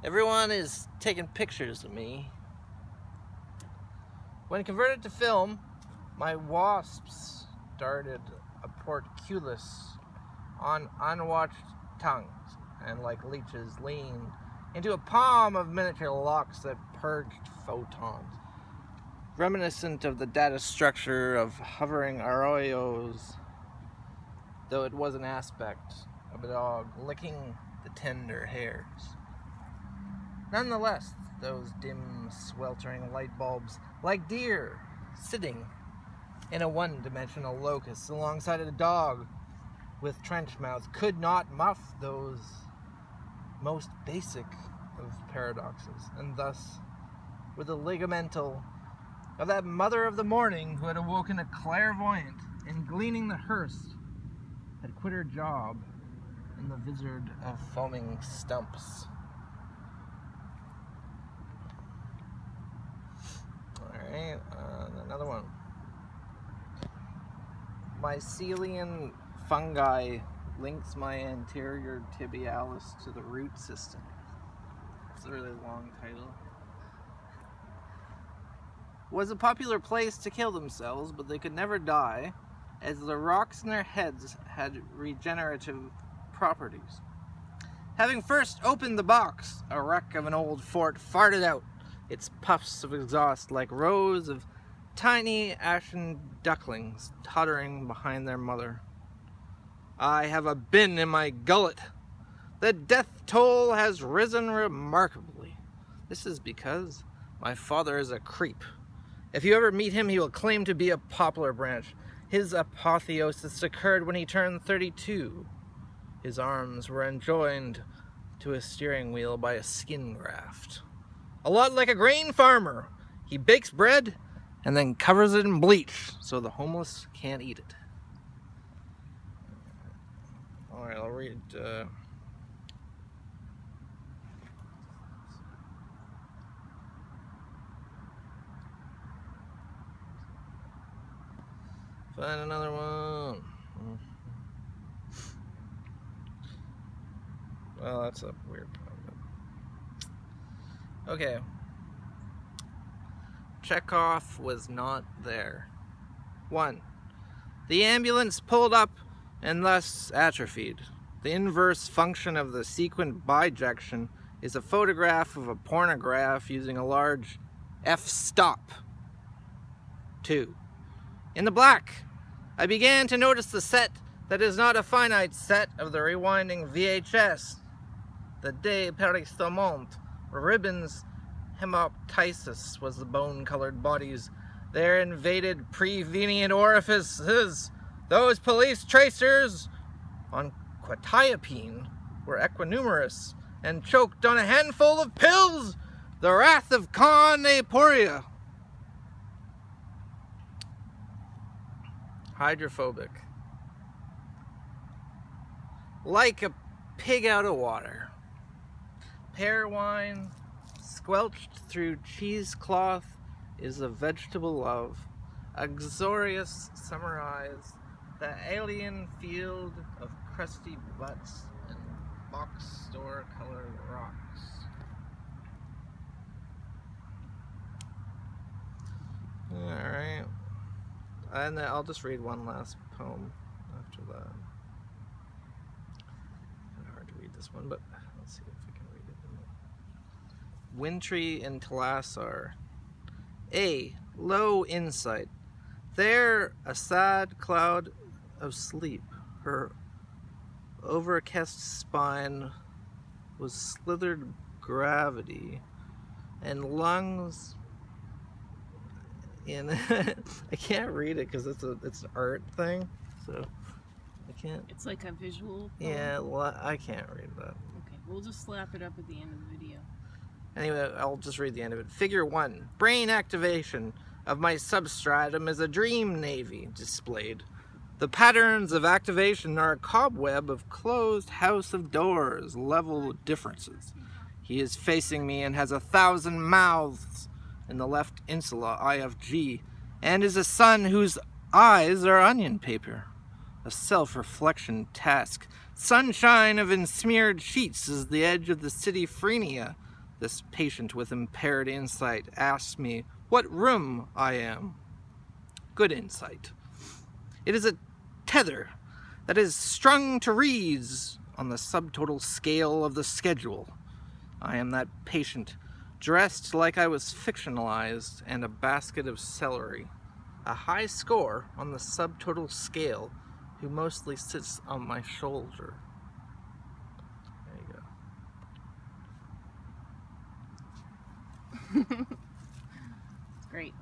Everyone is taking pictures of me. When converted to film, my wasps darted a portcullis on unwatched tongues, and like leeches leaned into a palm of miniature locks that purged photons, reminiscent of the data structure of hovering arroyos, though it was an aspect of a dog licking the tender hairs. Nonetheless, those dim, sweltering light bulbs, like deer sitting in a one-dimensional locus alongside a dog with trench mouth, could not muff those most basic of paradoxes, and thus, with the ligamental of that mother of the morning who had awoken a clairvoyant and gleaning the hearse, had quit her job in the vizard of foaming stumps. Alright, another one. Mycelian fungi links my anterior tibialis to the root system. It's a really long title. Was a popular place to kill themselves, but they could never die, as the rocks in their heads had regenerative properties. Having first opened the box, a wreck of an old fort farted out its puffs of exhaust like rows of tiny ashen ducklings tottering behind their mother. I have a bin in my gullet. The death toll has risen remarkably. This is because my father is a creep. If you ever meet him, he will claim to be a poplar branch. His apotheosis occurred when he turned 32. His arms were enjoined to a steering wheel by a skin graft. A lot like a grain farmer. He bakes bread and then covers it in bleach so the homeless can't eat it. Alright, I'll read find another one. Well, that's a weird one. Okay. Checkov was not there. 1. The ambulance pulled up and thus atrophied. The inverse function of the sequent bijection is a photograph of a pornograph using a large f-stop. 2. In the black, I began to notice the set that is not a finite set of the rewinding VHS. The Dept ribbons hemoptysis was the bone-colored bodies. Their invaded prevenient orifices. Those police tracers on quetiapine were equinumerous and choked on a handful of pills. The wrath of Aporia. Hydrophobic. Like a pig out of water. Pear wine, squelched through cheesecloth, is a vegetable love. Uxorious summarize the alien field of crusty butts and box store colored rocks. Alright. And then I'll just read one last poem after that. Kind of hard to read this one, but let's see if we can read it. Wintry and Telassar. A. Low insight. There, a sad cloud of sleep. Her overcast spine was slithered gravity, and lungs in I can't read it because it's an art thing, so I can't. It's like a visual poem. Yeah, well, I can't read that. Okay, we'll just slap it up at the end of the video. Anyway, I'll just read the end of it. Figure 1. Brain activation of my substratum is a dream navy displayed. The patterns of activation are a cobweb of closed house of doors, level differences. He is facing me and has 1,000 mouths in the left insula, IFG, and is a sun whose eyes are onion paper. A self-reflection task. Sunshine of ensmeared sheets is the edge of the city phrenia. This patient with impaired insight asks me what room I am. Good insight. It is a tether that is strung to reeds on the subtotal scale of the schedule. I am that patient, dressed like I was fictionalized, and a basket of celery. A high score on the subtotal scale, who mostly sits on my shoulder. There you go. It's great.